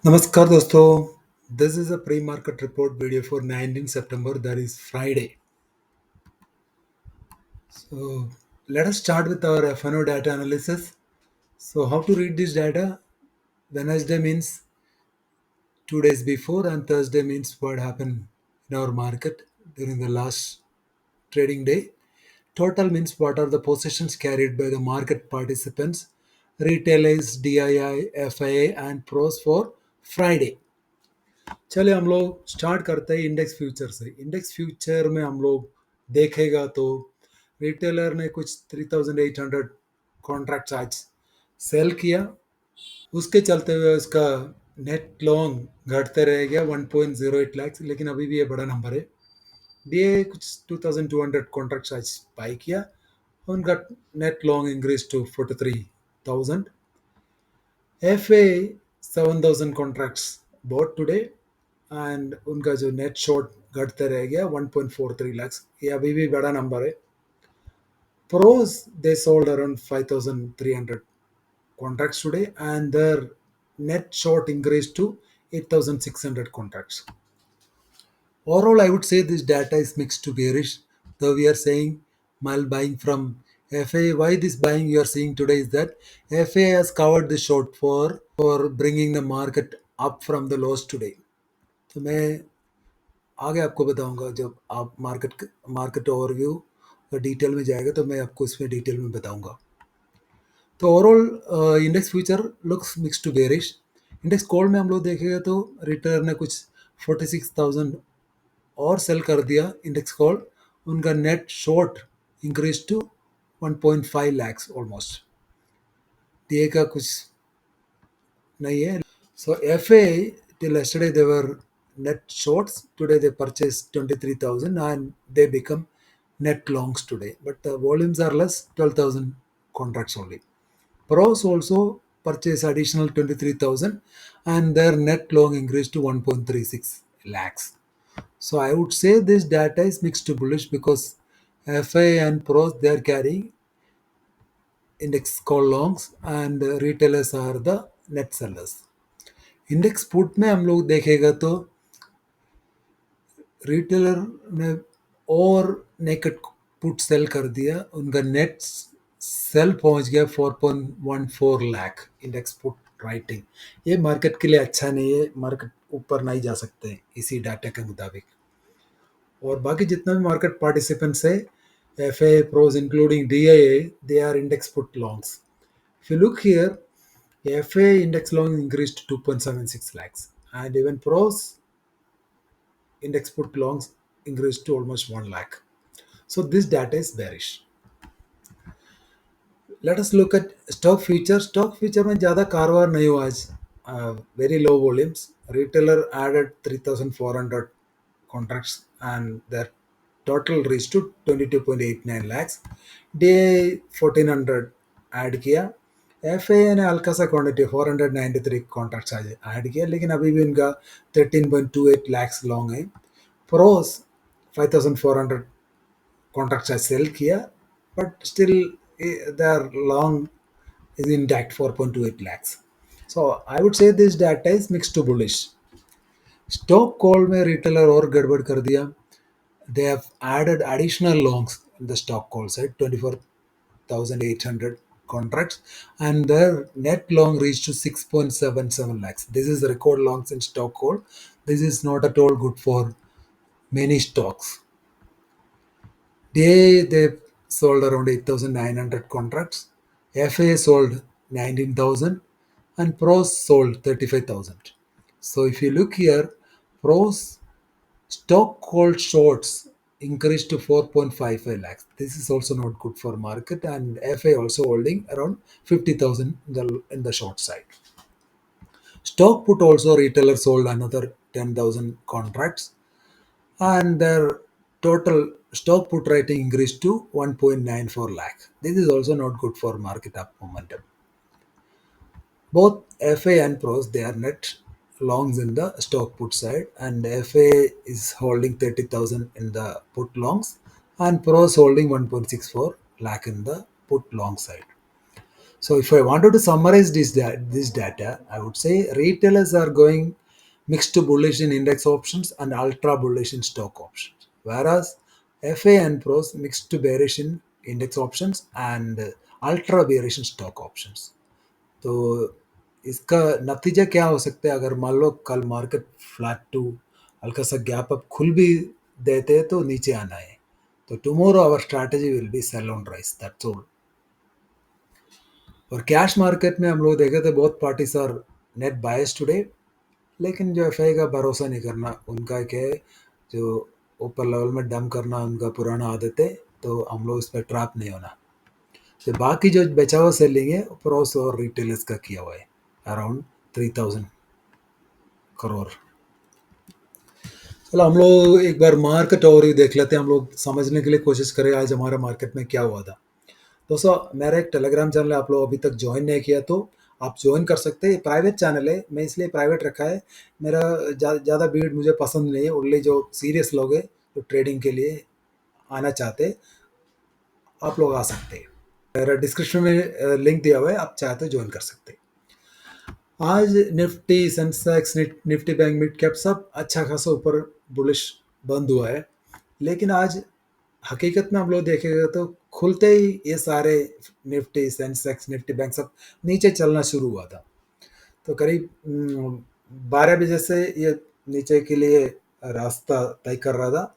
नमस्कार दोस्तों, this is a pre-market report video for 19 September, that is Friday. So let us start with our FNO data analysis. So how to read this data? Wednesday means 2 days before and Thursday means what happened in our market during the last trading day. Total means what are the positions carried by the market participants, retailers, DII, FIA and pros for Friday. चलिए हम लोग start करते हैं index future से। Index future में हम लोग देखेगा तो रिटेलर ने कुछ 3800 कॉन्ट्रैक्ट्स आज सेल किया। उसके चलते हुए उसका नेट लॉन्ग घटते रह गया 1.08 लाख, लेकिन अभी भी ये बड़ा नंबर है। डीए कुछ 2200 कॉन्ट्रैक्ट्स आज बाई किया, उनका net long increase to 43,000। FA 7,000 contracts bought today and उनका जो नेट शॉर्ट घटते रह गया 1.43 lakhs, ये अभी भी बड़ा नंबर है। Pros they sold around 5,300 contracts today and their net short increased to 8,600 contracts. Overall, I would say this data is mixed to bearish, though we are saying while buying from FA. Why this buying you are seeing today is that FA has covered the short for bringing the market up from the lows today. तो मैं आगे आपको बताऊंगा जब आप market market overview detail में जाएगा तो मैं आपको इसमें डिटेल में बताऊंगा। तो overall index future looks mix to bearish. Index call में हम लोग देखेंगे तो रिटर्न ने कुछ 46,000 और सेल कर दिया इंडेक्स कॉल। उनका net short increase to 1.5 lakhs almost. DA का कुछ नहीं है। So FA till yesterday they were net shorts. Today they purchased 23,000 and they become net longs today. But the volumes are less, 12,000 contracts only. Pros also purchase additional 23,000 and their net long increased to 1.36 lakhs. So I would say this data is mixed to bullish because FA and pros they are carrying index call longs and retailers are the net sellers. Index put में हम लोग देखेगा तो retailer ने और naked put sell कर दिया, उनका नेट सेल पहुंच गया 4.14 लाख इंडेक्स पुट राइटिंग। ये मार्केट के लिए अच्छा नहीं है, मार्केट ऊपर नहीं जा सकते इसी डाटा के मुताबिक। और बाकी जितना भी मार्केट पार्टिसिपेंट्स है, F A pros including D I A, they are index put longs. If you look here, FA index long increased to 2.76 lakhs and even pros index put longs increased to almost 1 lakh. So this data is bearish. Let us look at stock future. Stock future में ज़्यादा कारोबार नहीं हुआ आज, very low volumes. Retailer added 3,400 contracts and their total reached to 22.89 lakhs. Day 1,400 add किया। FA ने हल्का सा क्वांटिटी 493 कॉन्ट्रैक्ट्स आज ऐड किया, लेकिन अभी भी उनका 13.28 lakhs लॉन्ग है। प्रोस 5,400 contracts आज सेल किया, but still their long is intact 4.28 lakhs. So I would say this data is mixed to bullish. Stock call में रिटेलर और गड़बड़ कर दिया। They have added additional longs in the stock call side, 24,800 contracts, and their net long reached to 6.77 lakhs. This is record longs in stock call. This is not at all good for many stocks. They sold around 8,900 contracts. FA sold 19,000 and Pros sold 35,000. So if you look here, Pros stock called shorts increased to 4.55 lakhs. This is also not good for market, and FA also holding around 50,000 in the short side. Stock put also retailer sold another 10,000 contracts and their total stock put rating increased to 1.94 lakh. This is also not good for market up momentum. Both FA and pros they are net longs in the stock put side, and FA is holding 30,000 in the put longs and pros holding 1.64 lakh in the put long side. So if I wanted to summarize this data, I would say retailers are going mixed to bullish in index options and ultra bullish in stock options, whereas FA and pros mixed to bearish in index options and ultra bearish in stock options. तो इसका नतीजा क्या हो सकता है अगर मान लो कल मार्केट फ्लैट टू हल्का सा गैप अप खुल भी देते हैं तो नीचे आना है तो tomorrow our strategy will be sell on rise that's all और कैश मार्केट में हम लोग देखे थे बहुत parties are net bias today लेकिन जो एफआई का भरोसा नहीं करना उनका क्या है जो ऊपर लेवल में डंप करना उनका पुराना आदत है तो हम लोग इस पर ट्रैप नहीं होना तो बाकी जो बचा हुआ सेलिंग है प्रोस और रिटेलर्स का किया हुआ है अराउंड 3,000 करोड़ चलो हम लोग एक बार मार्केट ओवरव्यू देख लेते हैं हम लोग समझने के लिए कोशिश करें आज हमारा मार्केट में क्या हुआ था दोस्तों मेरा एक टेलीग्राम चैनल है आप लोग अभी तक ज्वाइन नहीं किया तो आप ज्वाइन कर सकते हैं प्राइवेट चैनल है मैं इसलिए प्राइवेट रखा है मेरा ज़्यादा भीड़ मुझे पसंद नहीं है ओनली जो सीरियस लोग हैं जो ट्रेडिंग के लिए आना चाहते हैं आप लोग आ सकते हैं मेरा डिस्क्रिप्शन में लिंक दिया हुआ है आप चाहे तो ज्वाइन कर सकते हैं आज Nifty Sensex Nifty bank mid cap सब अच्छा खासा ऊपर बुलिश बंद हुआ है लेकिन आज हकीकत में हम लोग देखेंगे तो खुलते ही ये सारे निफ्टी सेंसेक्स निफ्टी बैंक सब नीचे चलना शुरू हुआ था तो करीब 12 बजे से ये नीचे के लिए रास्ता तय कर रहा था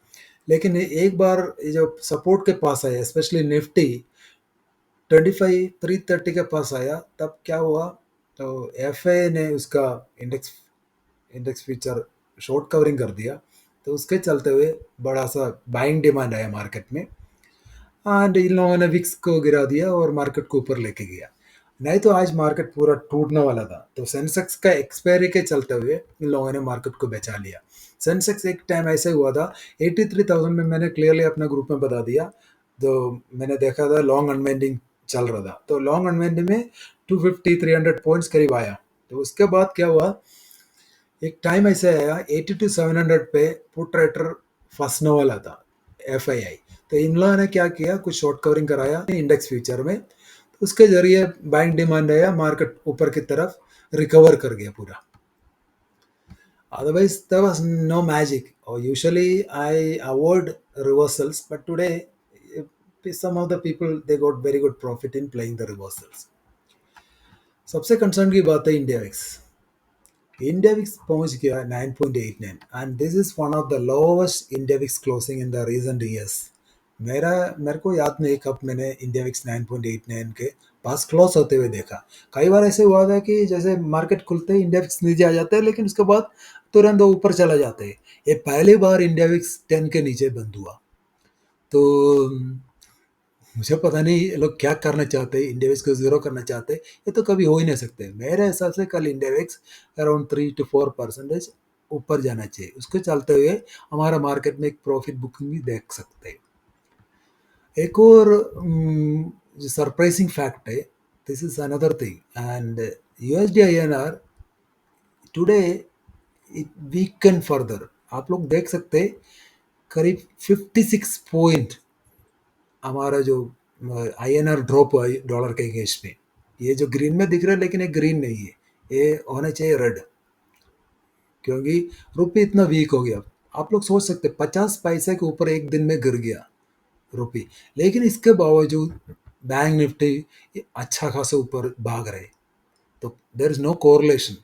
लेकिन एक बार ये जो सपोर्ट के पास आया स्पेशली निफ्टी 25,330 के पास आया तब क्या हुआ तो एफए ने उसका index index feature short covering कर दिया तो उसके चलते हुए बड़ा सा बाइंग डिमांड आया मार्केट में एंड इन लोगों ने विक्स को गिरा दिया और मार्केट को ऊपर लेके गया नहीं तो आज मार्केट पूरा टूटने वाला था तो सेंसेक्स का एक्सपायरी के चलते हुए इन लोगों ने मार्केट को बचा लिया सेंसेक्स एक टाइम ऐसे हुआ था 83,000 में मैंने क्लियरली अपने ग्रुप में बता दिया तो मैंने देखा था लॉन्ग अनवेंडिंग चल रहा था तो लॉन्ग अनवेंडिंग में 250-300 पॉइंट्स करीब आया तो उसके बाद क्या हुआ एक टाइम ऐसे आया 80 to 700 पे पुट राइटर फंसने वाला था एफआईआई तो इन लोगों ने क्या किया कुछ शॉर्ट कवरिंग कराया इंडेक्स फ्यूचर में तो उसके जरिए बाइंग डिमांड आया मार्केट ऊपर की तरफ रिकवर कर गया पूरा otherwise there was no magic or usually I avoid reversals but today some of the people they got very good profit in playing the reversals सबसे कंसर्न की बात है इंडिया विक्स इंडिया विक्स पहुंच गया 9.89 and this is one of the lowest India VIX closing in the recent years मेरे को याद नहीं कब मैंने इंडिया विक्स 9.89 के पास क्लोज होते हुए देखा कई बार ऐसे हुआ था कि जैसे मार्केट खुलते ही इंडिया विक्स नीचे आ जाता है लेकिन उसके बाद तुरंत वो ऊपर चला जाते हैं ये पहली बार इंडिया विक्स 10 के नीचे बंद हुआ तो मुझे पता नहीं ये लोग क्या करना चाहते हैं इंडिया विक्स को जीरो करना चाहते हैं ये तो कभी हो ही नहीं सकते मेरे हिसाब से कल इंडिया विक्स अराउंड 3 to 4% ऊपर जाना चाहिए उसको चलते हुए हमारा मार्केट में एक प्रॉफिट बुकिंग भी देख सकते हैं एक और जो सरप्राइजिंग फैक्ट है this is another thing and USD INR today it weaken further आप लोग देख सकते हैं करीब 56 पॉइंट हमारा जो आईएनआर ड्रॉप हुआ डॉलर के अगेंस्ट में ये जो ग्रीन में दिख रहा है लेकिन ये ग्रीन नहीं है ये होना चाहिए रेड क्योंकि रुपये इतना वीक हो गया आप लोग सोच सकते 50 पैसे के ऊपर एक दिन में गिर गया रुपये लेकिन इसके बावजूद बैंक निफ्टी अच्छा खासा ऊपर भाग रहे तो देर इज नो कोरिलेशन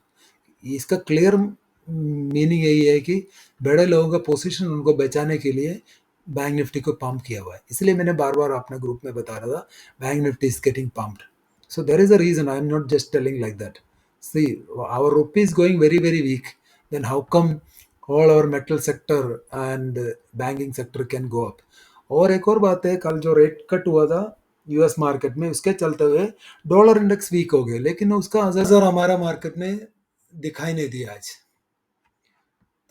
इसका क्लियर मीनिंग यही है कि बड़े लोगों का पोजीशन उनको बचाने के लिए बैंक निफ्टी को पंप किया हुआ है इसलिए मैंने बार बार अपने ग्रुप में बता रहा था bank Nifty is getting pumped so there is a reason I am not just telling like that see our rupee is going very very weak then how come all our metal sector and banking sector can go up और एक और बात है कल जो rate cut हुआ था US market में उसके चलते हुए डॉलर इंडेक्स वीक हो गए लेकिन उसका असर हमारा मार्केट में दिखाई नहीं दिया आज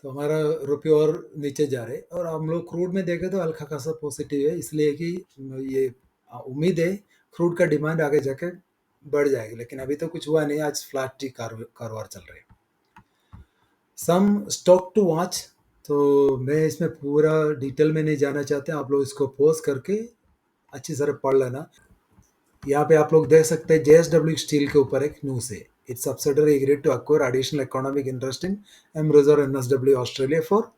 तो हमारा रुपये और नीचे जा रहे और हम लोग क्रूड में देखें तो हल्का खासा पॉजिटिव है इसलिए कि ये उम्मीद है क्रूड का डिमांड आगे जाके बढ़ जाएगी लेकिन अभी तो कुछ हुआ नहीं आज फ्लैट टी कारोबार चल रहे सम स्टॉक टू वॉच तो मैं इसमें पूरा डिटेल में नहीं जाना चाहते आप लोग इसको पोस्ट करके अच्छी तरह पढ़ लेना यहाँ पे आप लोग देख सकते हैं जेएसडब्ल्यू स्टील के ऊपर एक न्यूज है। Its subsidiary agreed to acquire additional economic interest in Emroger NSW Australia for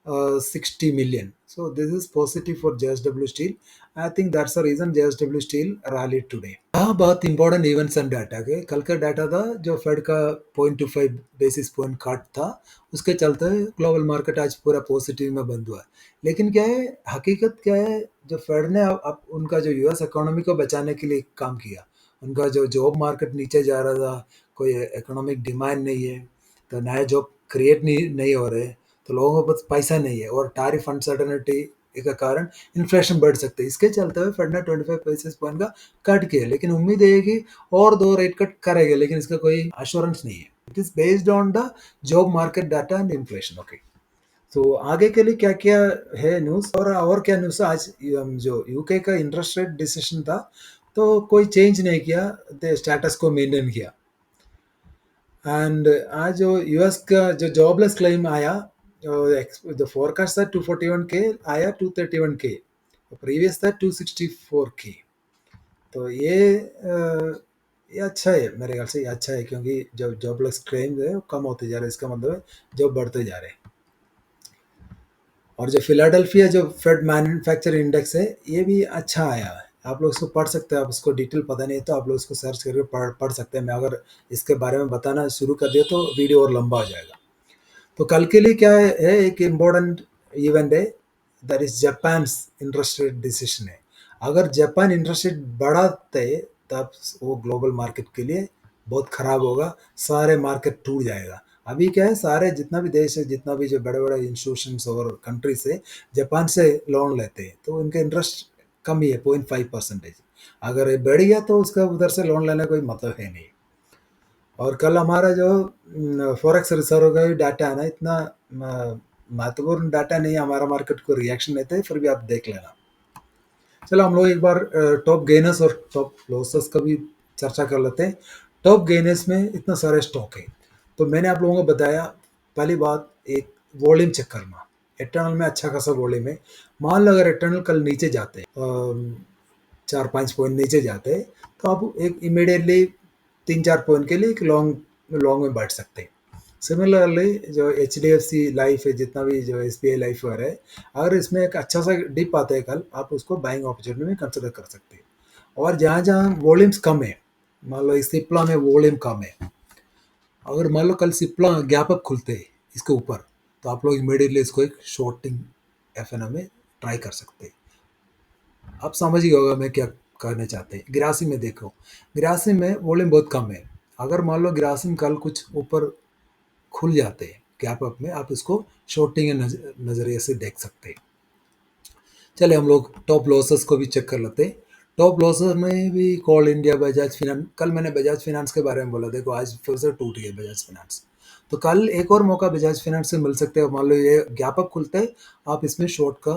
60 million. So this is positive for JSW Steel. I think that's the reason JSW Steel rallied today. हाँ, बहुत important events and data के कल का data था जो fade का 0.25 basis point काट था, उसके चलते ग्लोबल मार्केट आज पूरा पॉजिटिव में बंद हुआ है। लेकिन क्या है, हकीकत क्या है, जो फेड ने अब उनका जो यूएस इकोनॉमी को बचाने के लिए काम किया, उनका जो जॉब मार्केट नीचे जा रहा था, कोई इकोनॉमिक डिमांड नहीं है, तो नए जॉब क्रिएट नहीं हो रहे, तो लोगों के पास पैसा नहीं है और टैरिफ अनसर्टनिटी के कारण इन्फ्लेशन बढ़ सकते हैं। इसके चलते हुए फेड ने 25 बेसिस पॉइंट का कट किया, लेकिन उम्मीद है कि और 2 रेट कट करेंगे, लेकिन इसका कोई अश्योरेंस नहीं है। It is based on the job market data and inflation. Okay, तो आगे के लिए क्या क्या है न्यूज़, और क्या न्यूज़ है आज। जो यूके का इंटरेस्ट रेट डिसीजन था, तो कोई चेंज नहीं किया, स्टेटस को मेंटेन किया। एंड आज जो यूएस का जो जॉबलेस क्लेम आया, जो फोरकास्ट था 241K, आया 231K, प्रीवियस था 264K। तो ये अच्छा है, मेरे ख्याल से ये अच्छा है, क्योंकि जो जॉबलेस क्लेम है वो कम होते जा रहे हैं, इसका मतलब है जॉब बढ़ते जा रहे हैं। और जो फिलाडेल्फिया जो फेड मैन्युफैक्चर इंडेक्स है, ये भी अच्छा आया है। आप लोग इसको पढ़ सकते हैं, आप उसको डिटेल पता नहीं है तो आप लोग इसको सर्च करके पढ़ सकते हैं। मैं अगर इसके बारे में बताना शुरू कर दिया तो वीडियो और लंबा हो जाएगा। तो कल के लिए क्या है, एक इम्पोर्टेंट इवेंट है, that is Japan interest rate decision है। अगर जापान इंटरेस्ट रेट बढ़ाते तब वो ग्लोबल मार्केट के लिए बहुत खराब होगा, सारे मार्केट टूट जाएगा। अभी क्या है, सारे जितना भी देश है, जितना भी जो बड़े बड़े इंस्टीट्यूशंस और कंट्री से जापान से लोन लेते हैं, तो उनके इंटरेस्ट कम ही है, 0.5%। अगर ये बढ़ गया तो उसका उधर से लोन लेने का कोई मतलब है नहीं। और कल हमारा जो फॉरेक्स रिजर्व का भी डाटा है ना, इतना महत्वपूर्ण डाटा नहीं है, हमारा मार्केट को रिएक्शन लेते हैं, फिर भी आप देख लेना। चलो हम लोग एक बार टॉप गेनर्स और टॉप लॉसेस का भी चर्चा कर लेते हैं। टॉप गेनर्स में इतना सारे स्टॉक है, तो मैंने आप लोगों को बताया, पहली बात एक वॉल्यूम चेक करना। एटर्नल में अच्छा खासा वॉल्यूम है। मान लो अगर एटर्नल कल नीचे जाते हैं, 4-5 पॉइंट नीचे जाते हैं, तो आप एक इमीडिएटली 3-4 पॉइंट के लिए एक लॉन्ग लॉन्ग में बैठ सकते हैं। सिमिलरली जो H D F C life है, जितना भी जो एस बी आई लाइफ है, अगर इसमें एक अच्छा सा डिप आता है कल, आप उसको बाइंग अपॉर्चुनिटी में कंसिडर कर सकते हैं। और जहाँ जहाँ वॉल्यूम्स कम है, मान लो इस सिप्ला में वॉल्यूम कम है, अगर मान लो कल सिप्ला गैप अप खुलते हैं इसके ऊपर, तो आप लोग इमीडिएटली इसको एक शॉर्टिंग एफ एन में ट्राई कर सकते हैं। आप समझ ही होगा मैं क्या करना चाहते हैं। गिरासी में देखो, गिरासी में वॉल्यूम बहुत कम है, अगर मान लो गिरासी कल कुछ ऊपर खुल जाते हैं गैप अप में, आप इसको शॉर्टिंग के नज़रिए से देख सकते हैं। चले हम लोग टॉप लॉसेस को भी चेक कर लेते हैं। टॉप लॉसेस में भी कोल इंडिया, बजाज फिनांस। कल मैंने बजाज फिनांस के बारे में बोला, देखो आज फिर से टूट गया बजाज फिनांस, तो कल एक और मौका बजाज फिनांस से मिल सकते हैं। मान लो ये गैप अप खुलता है, आप इसमें शॉर्ट का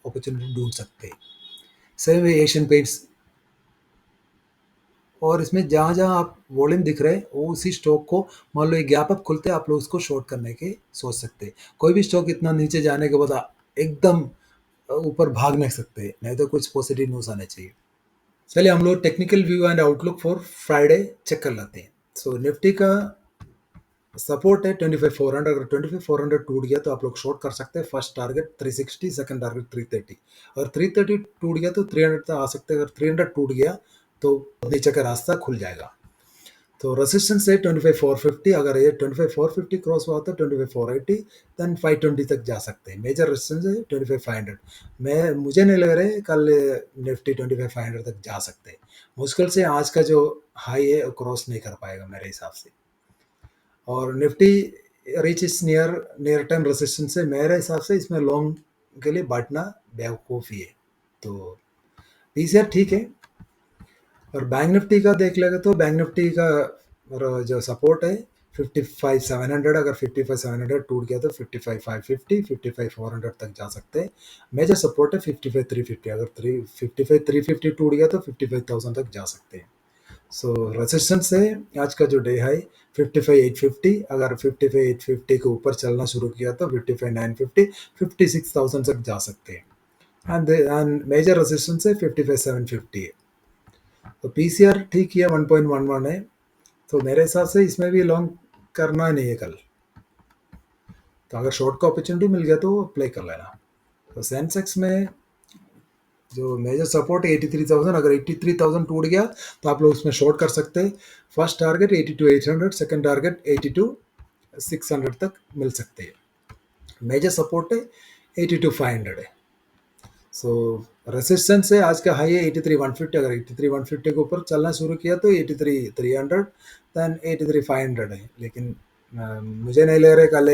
अपॉर्चुनिटी ढूंढ सकते हैं। सेम वे एशियन पेंट्स, और इसमें जहाँ जहाँ आप वॉल्यूम दिख रहे हैं, वो उसी स्टॉक को मान लो एक गैप अप खुलते हैं, आप लोग उसको शॉर्ट करने के सोच सकते हैं। कोई भी स्टॉक इतना नीचे जाने के बाद एकदम ऊपर भाग नहीं सकते, नहीं तो कुछ पॉजिटिव न्यूज़ आने चाहिए। चलिए हम लोग technical view and outlook for Friday check कर लेते हैं। सो निफ्टी का सपोर्ट है 25,400। अगर 25,400 टूट गया तो आप लोग शॉर्ट कर सकते हैं। First target 360, second target 330। अगर 330 टूट गया तो 300 तक आ सकते हैं। अगर 300 टूट गया तो नीचे का रास्ता खुल जाएगा। तो रेसिस्टेंस है 25,450। अगर ये 25,450 क्रॉस हुआ तो 25,480, देन 520 तक जा सकते हैं। मेजर रेसिस्टेंस है 25,500। मुझे नहीं लग रहा है कल निफ्टी 25,500 तक जा सकते हैं। मुश्किल से आज का जो हाई है वो क्रॉस नहीं कर पाएगा मेरे हिसाब से। और निफ्टी रीच इस नियर नियर टाइम रेसिस्टेंस है, मेरे हिसाब से इसमें लॉन्ग के लिए बैठना बेवकूफ़ी है। तो पीसीआर ठीक है। और बैंक निफ्टी का देख लेगा तो बैंक निफ्टी का जो सपोर्ट है 55,700। अगर 55,700 टूट गया तो 55,550, 55,400 तक जा सकते हैं। मेजर सपोर्ट है 55,350। अगर 55,350 टूट गया तो 55,000 तक जा सकते हैं। सो रेजिस्टेंस है आज का जो डे हाई 55,850। अगर 55,850 के ऊपर चलना शुरू किया तो 55,950, 56,000 तक जा सकते हैं। एंड मेजर रेजिस्टेंस है 55,750 है। तो पीसीआर ठीक किया 1.11 है, तो मेरे हिसाब से इसमें भी लॉन्ग करना नहीं है कल। तो अगर शॉर्ट का अपॉर्चुनिटी मिल गया तो प्ले कर लेना। तो सेंसेक्स में जो मेजर सपोर्ट है 83,000, अगर 83,000 टूट गया तो आप लोग उसमें शॉर्ट कर सकते हैं। फर्स्ट टारगेट 82,800, सेकंड टारगेट 82,600 तक मिल सकते हैं। मेजर सपोर्ट है 82,500 है। सो रेसिस्टेंस है आज का हाई है 83,150, अगर 83,150 के ऊपर चलना शुरू किया तो 83,300 देन 83,500 है, लेकिन मुझे नहीं लग रहा है कल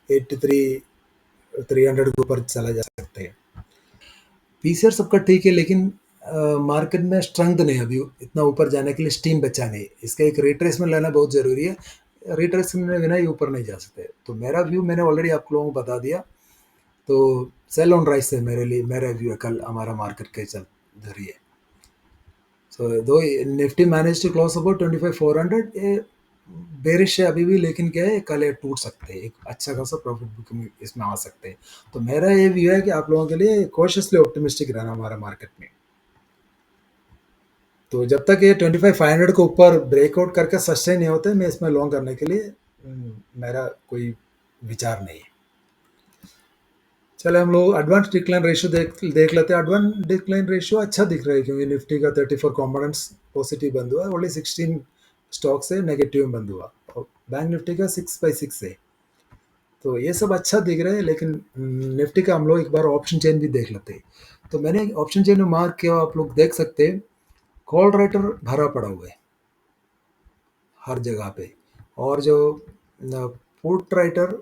83,300 के ऊपर चला जा सकते हैं। पीसीआर सबका ठीक है, लेकिन मार्केट में स्ट्रेंथ नहीं है अभी इतना ऊपर जाने के लिए, स्टीम बचा नहीं। इसका एक रिट्रेसमेंट लेना बहुत ज़रूरी है, रिट्रेसमेंट में बिना ये ऊपर नहीं जा सकते। तो मेरा व्यू मैंने ऑलरेडी आप लोगों को बता दिया। तो सेल ऑन राइस है मेरे लिए, मेरा व्यू है कल हमारा मार्केट के चल जरिए। सो दो Nifty manage to close about 25,400, ये बेरिश है अभी भी, लेकिन क्या है कल ये टूट सकते हैं, एक अच्छा खासा प्रॉफिट बुकिंग इसमें आ सकते हैं। तो मेरा ये व्यू है कि आप लोगों के लिए कॉशियसली ऑप्टिमिस्टिक रहना हमारा मार्केट में। तो जब तक ये 25,500 के ऊपर ब्रेकआउट करके सस्टेन नहीं होते, मैं इसमें लॉन्ग करने के लिए मेरा कोई विचार नहीं है। चले हम लोग एडवांस डिक्लाइन रेशियो देख लेते हैं। एडवांस डिक्लाइन रेशियो अच्छा दिख रहा है, क्योंकि निफ्टी का 34 कंपोनेंट्स पॉजिटिव बंद हुआ है, ओनली 16 स्टॉक से नेगेटिव में बंद हुआ, और बैंक निफ्टी का 6/6 है। तो ये सब अच्छा दिख रहा है, लेकिन निफ्टी का हम लोग एक बार ऑप्शन चेन भी देख लेते हैं। तो मैंने ऑप्शन चेन में मार्क किया, आप लोग देख सकते हैं कॉल राइटर भरा पड़ा हुआ है हर जगह पे, और जो पुट राइटर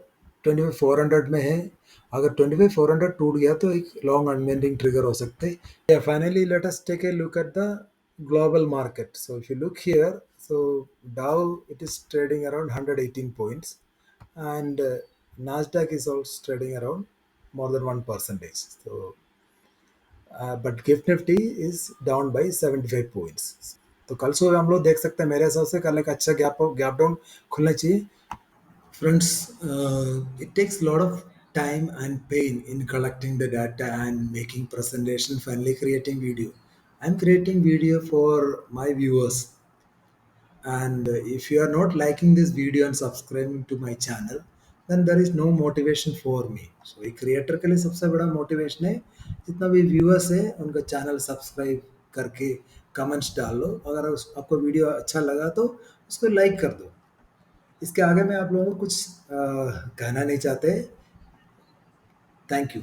25,400 में है। अगर 25,400 टूट गया तो एक लॉन्ग अनवेंडिंग ट्रिगर हो सकते हैं। Finally let us take a look at the global market. So if you look here, so Dow, it is trading around 118 points, and Nasdaq is also trading around more than 1%. So but Gift Nifty is down by 75 points. तो कल सुबह हम लोग देख सकते हैं, मेरे हिसाब से कल एक अच्छा गैप डाउन खुलना चाहिए। Friends, it takes a lot of time and pain in collecting the data and making presentation, finally creating video. I'm creating video for my viewers, and if you are not liking this video and subscribing to my channel, then there is no motivation for me. So एक creator के लिए सबसे बड़ा motivation है, जितना भी viewers है उनका चैनल सब्सक्राइब करके कमेंट्स डाल लो। अगर आपको वीडियो अच्छा लगा तो उसको लाइक कर दो। इसके आगे मैं आप लोगों को कुछ कहना नहीं चाहते। Thank you.